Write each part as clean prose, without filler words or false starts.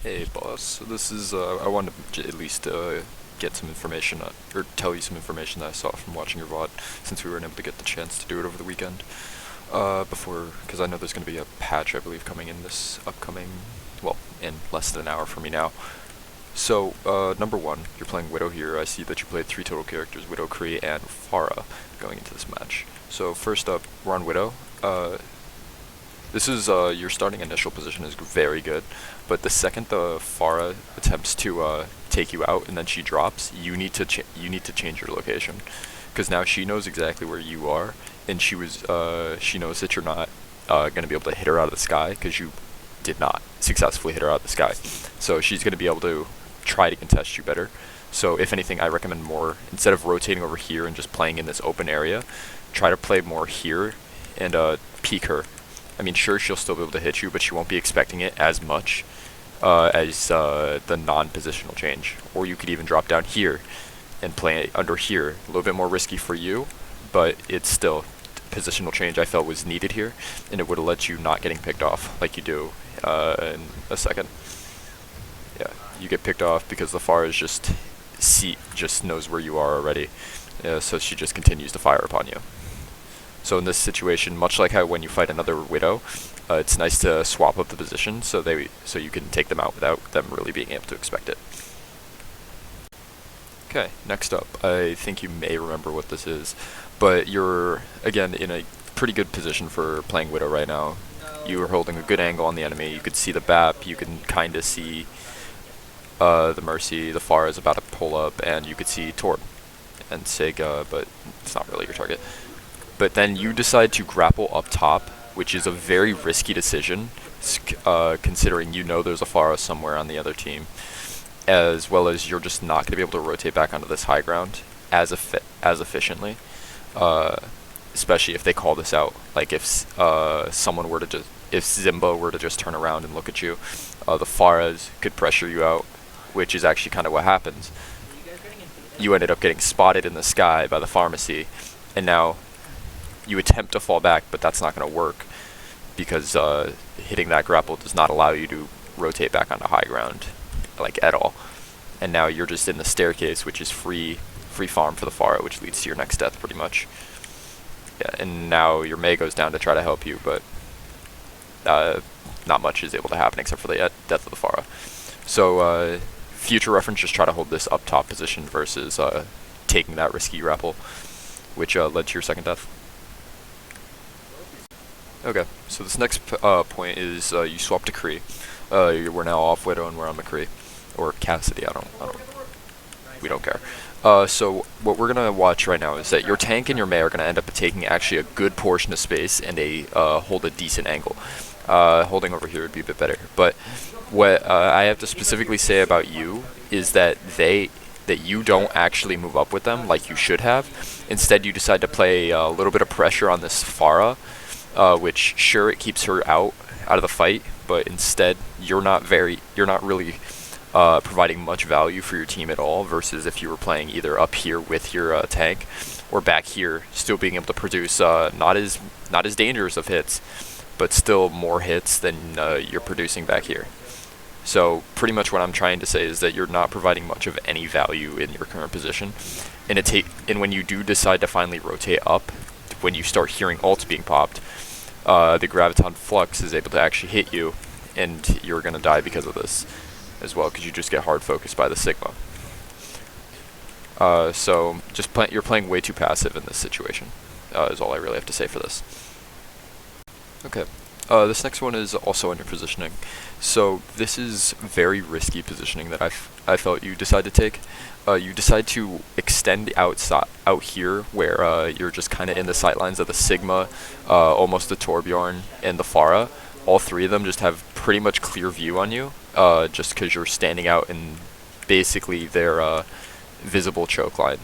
Hey boss, so this is, I wanted to at least get some information, or tell you some information that I saw from watching your VOD, since we weren't able to get the chance to do it over the weekend. Because I know there's going to be a patch, I believe, coming in this upcoming, well, in less than an hour for me now. So, number one, you're playing Widow here. I see that you played 3 total characters, Widow, Kree, and Pharah, going into this match. So first up, we're on Widow. This is, your starting initial position is very good, but the second the Pharah attempts to take you out and then she drops, you need to change your location, because now she knows exactly where you are, and she knows that you're not going to be able to hit her out of the sky, because you did not successfully hit her out of the sky. So she's going to be able to try to contest you better. So if anything, I recommend more, instead of rotating over here and just playing in this open area, try to play more here and peek her. I mean, sure, she'll still be able to hit you, but she won't be expecting it as much as the non-positional change. Or you could even drop down here and play it under here. A little bit more risky for you, but it's still positional change I felt was needed here, and it would have let you not getting picked off like you do in a second. Yeah, you get picked off because the Pharah is just knows where you are already, so she just continues to fire upon you. So in this situation, much like how when you fight another Widow, it's nice to swap up the position so you can take them out without them really being able to expect it. Okay, next up, I think you may remember what this is, but you're, again, in a pretty good position for playing Widow right now. You are holding a good angle on the enemy. You could see the BAP, you can kind of see the Mercy, the Pharah is about to pull up, and you could see Torb and Sega, but it's not really your target. But then you decide to grapple up top, which is a very risky decision, considering you know there's a Pharah somewhere on the other team, as well as you're just not going to be able to rotate back onto this high ground as efficiently, especially if they call this out. Like if someone were to if Zimba were to just turn around and look at you, the Pharahs could pressure you out, which is actually kind of what happens. You ended up getting spotted in the sky by the pharmacy, and now you attempt to fall back, but that's not going to work because hitting that grapple does not allow you to rotate back onto high ground, like at all. And now you're just in the staircase, which is free farm for the Pharah, which leads to your next death pretty much. Yeah, and now your Mei goes down to try to help you, but not much is able to happen except for the death of the Pharah. So future reference, just try to hold this up top position versus taking that risky grapple, which led to your second death. Okay, so this next point is you swap to Kree. We're now off Widow and we're on McCree. Or Cassidy, we don't care. So what we're going to watch right now is that your tank and your Mei are going to end up taking actually a good portion of space and hold a decent angle. Holding over here would be a bit better. But what I have to specifically say about you is that you don't actually move up with them like you should have. Instead, you decide to play a little bit of pressure on this Pharah, which sure, it keeps her out of the fight, but instead you're not really providing much value for your team at all, versus if you were playing either up here with your tank or back here, still being able to produce not as dangerous of hits, but still more hits than you're producing back here. So pretty much what I'm trying to say is that you're not providing much of any value in your current position, and when you do decide to finally rotate up, when you start hearing ults being popped, the Graviton Flux is able to actually hit you, and you're going to die because of this as well, because you just get hard focused by the Sigma. So you're playing way too passive in this situation, is all I really have to say for this. Okay, this next one is also under positioning. So this is very risky positioning that I felt you decide to take. You decide to extend out here, where you're just kind of in the sightlines of the Sigma, almost the Torbjorn, and the Pharah. All 3 of them just have pretty much clear view on you, just because you're standing out in basically their visible choke line,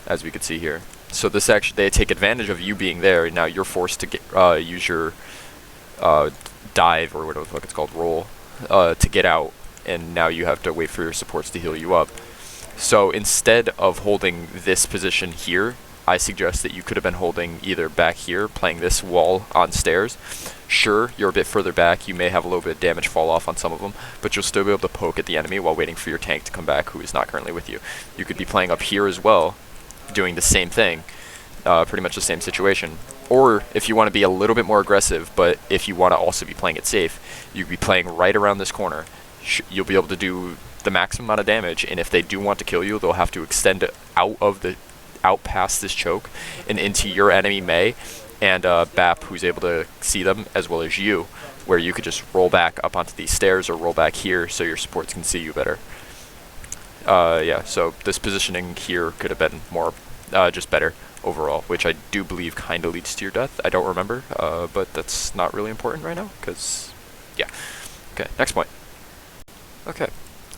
as we could see here. So they take advantage of you being there, and now you're forced to use your dive, or whatever the fuck it's called, roll, to get out, and now you have to wait for your supports to heal you up. So instead of holding this position here, I suggest that you could have been holding either back here, playing this wall on stairs, Sure, you're a bit further back, you may have a little bit of damage fall off on some of them, but you'll still be able to poke at the enemy while waiting for your tank to come back, who is not currently with you. You could be playing up here as well, doing the same thing, pretty much the same situation. Or if you want to be a little bit more aggressive, but if you want to also be playing it safe, you could be playing right around this corner. You'll be able to do the maximum amount of damage, and if they do want to kill you, they'll have to extend it out past this choke and into your enemy Mei and Bap, who's able to see them, as well as you, where you could just roll back up onto these stairs or roll back here so your supports can see you better. Yeah, so this positioning here could have been more just better overall, which I do believe kind of leads to your death. I don't remember, but that's not really important right now, because, yeah. Okay, next point. Okay,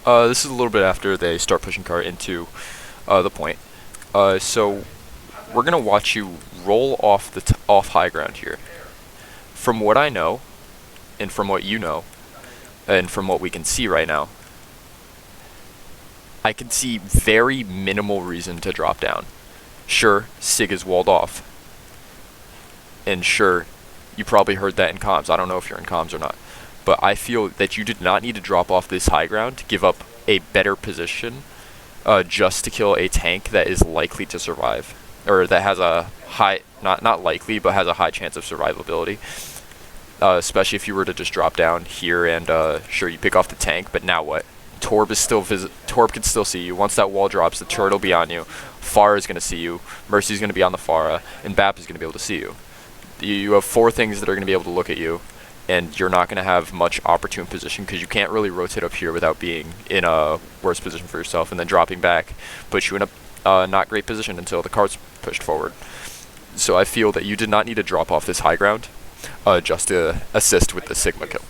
this is a little bit after they start pushing car into the point. So we're gonna watch you roll off the off high ground here. From what I know, and from what you know, and from what we can see right now, I can see very minimal reason to drop down. Sure, Sig is walled off, and sure, you probably heard that in comms. I don't know if you're in comms or not, but I feel that you did not need to drop off this high ground to give up a better position just to kill a tank that is likely to survive, or that has a high, not likely, but has a high chance of survivability. Especially if you were to just drop down here and sure, you pick off the tank, but now what? Torb is still Torb can still see you. Once that wall drops, the turret will be on you. Pharah is going to see you. Mercy is going to be on the Pharah, and Bap is going to be able to see you. You have 4 things that are going to be able to look at you, and you're not going to have much opportune position because you can't really rotate up here without being in a worse position for yourself, and then dropping back puts you in a not great position until the car's pushed forward. So I feel that you did not need to drop off this high ground just to assist with the Sigma kill.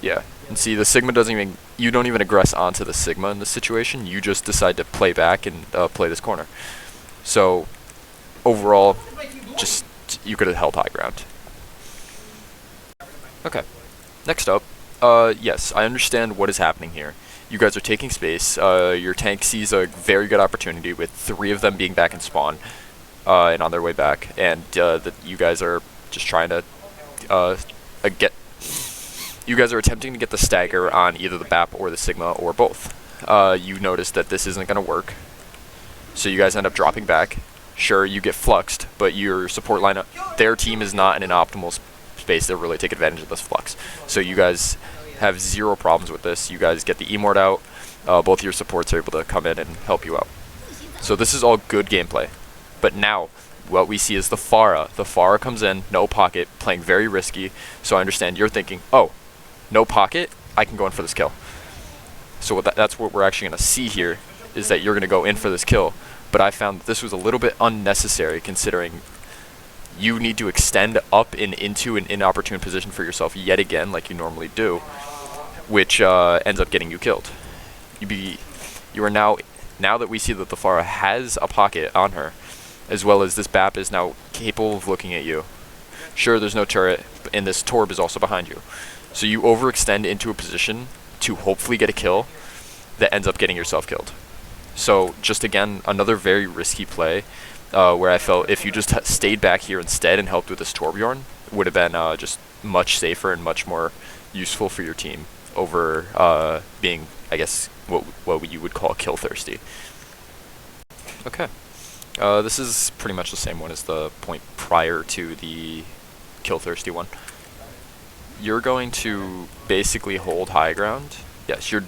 Yeah, and see, the Sigma doesn't even, you don't even aggress onto the Sigma in this situation, you just decide to play back and play this corner. So, overall, just, you could have held high ground. Okay, next up, yes, I understand what is happening here. You guys are taking space, your tank sees a very good opportunity with 3 of them being back in spawn, and on their way back, and you guys are just trying to you guys are attempting to get the stagger on either the BAP or the Sigma or both. You notice that this isn't going to work, so you guys end up dropping back. Sure, you get fluxed, but your support lineup, their team is not in an optimal space to really take advantage of this flux. So you guys have 0 problems with this. You guys get the Emort out, both your supports are able to come in and help you out. So this is all good gameplay. But now, what we see is the Pharah. The Pharah comes in, no pocket, playing very risky. So I understand you're thinking, oh, no pocket, I can go in for this kill. So that's what we're actually going to see here, is that you're going to go in for this kill. But I found that this was a little bit unnecessary, considering you need to extend up and into an inopportune position for yourself yet again, like you normally do, which ends up getting you killed. You are now that we see that the Pharah has a pocket on her, as well as this BAP is now capable of looking at you. Sure, there's no turret, and this Torb is also behind you. So you overextend into a position to hopefully get a kill that ends up getting yourself killed. So just again, another very risky play where I felt if you just stayed back here instead and helped with this Torbjorn, would have been just much safer and much more useful for your team over being, I guess, what you would call kill thirsty. Okay. This is pretty much the same one as the point prior to the kill thirsty one. You're going to basically hold high ground. Yes, you're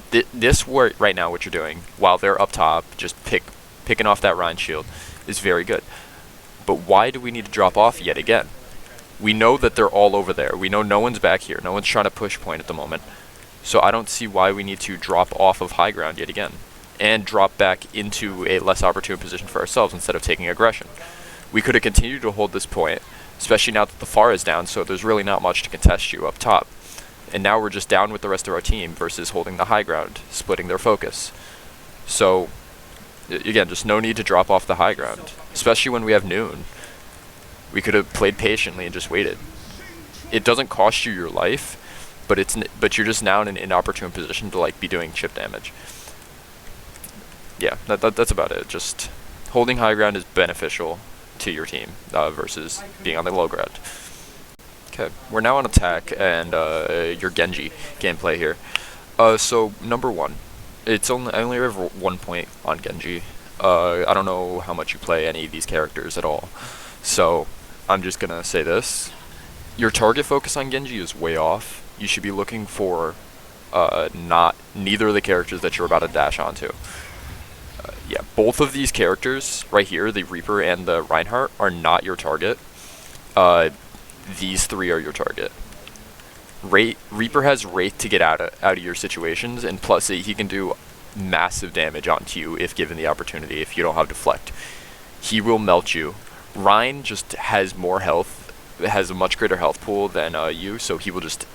right now what you're doing while they're up top, just picking off that Rhine shield is very good. But why do we need to drop off yet again? We know that they're all over there. We know no one's back here. No one's trying to push point at the moment. So I don't see why we need to drop off of high ground yet again and drop back into a less opportune position for ourselves instead of taking aggression. We could have continued to hold this point, especially now that the Pharah is down, so there's really not much to contest you up top. And now we're just down with the rest of our team versus holding the high ground, splitting their focus. So, again, just no need to drop off the high ground, especially when we have noon. We could have played patiently and just waited. It doesn't cost you your life, but you're just now in an inopportune position to like be doing chip damage. Yeah, that's about it. Just holding high ground is beneficial to your team versus being on the low ground. Okay, we're now on attack and your Genji gameplay here. So number one, I only have 1 point on Genji. I don't know how much you play any of these characters at all, so I'm just gonna say this: your target focus on Genji is way off. You should be looking for neither of the characters that you're about to dash onto. Yeah, both of these characters right here, the Reaper and the Reinhardt, are not your target. These three are your target. Reaper has Wraith to get out of your situations, and plus he can do massive damage onto you if given the opportunity. If you don't have deflect, he will melt you. Rein just has more health, has a much greater health pool than you, so he'll just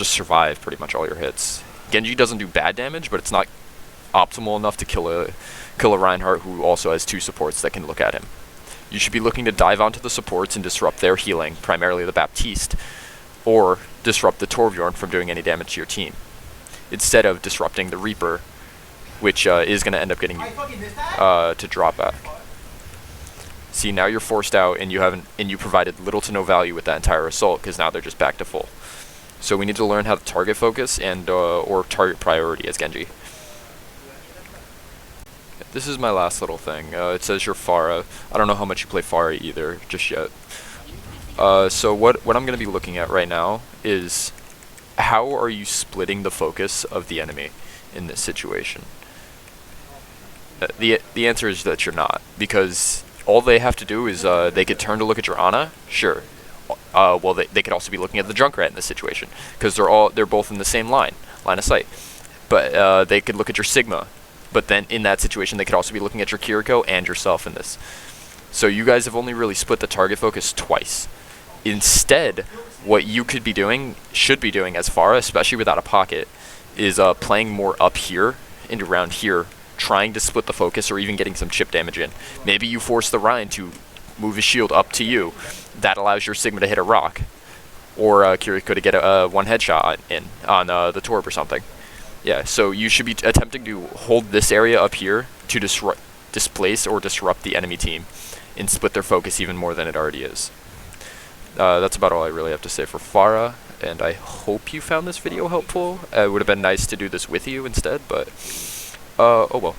survive pretty much all your hits. Genji doesn't do bad damage, but it's not optimal enough to kill a Reinhardt who also has 2 supports that can look at him. You should be looking to dive onto the supports and disrupt their healing, primarily the Baptiste, or disrupt the Torbjorn from doing any damage to your team, instead of disrupting the Reaper, which is going to end up getting you to drop back. See, now you're forced out, and you provided little to no value with that entire assault, because now they're just back to full. So we need to learn how to target focus and or target priority as Genji. This is my last little thing. It says you're Pharah. I don't know how much you play Pharah either, just yet. So what I'm going to be looking at right now is how are you splitting the focus of the enemy in this situation? The answer is that you're not, because all they have to do is they could turn to look at your Ana, sure. Well, they could also be looking at the Junkrat in this situation, because they're both in the same line of sight. But they could look at your Sigma. But then in that situation, they could also be looking at your Kiriko and yourself in this. So you guys have only really split the target focus twice. Instead, what you should be doing as Pharah, especially without a pocket, is playing more up here and around here, trying to split the focus or even getting some chip damage in. Maybe you force the Rein to move his shield up to you. That allows your Sigma to hit a rock. Or Kiriko to get a one headshot in on the Torb or something. Yeah, so you should be attempting to hold this area up here to displace or disrupt the enemy team and split their focus even more than it already is. That's about all I really have to say for Pharah, and I hope you found this video helpful. It would have been nice to do this with you instead, but oh well.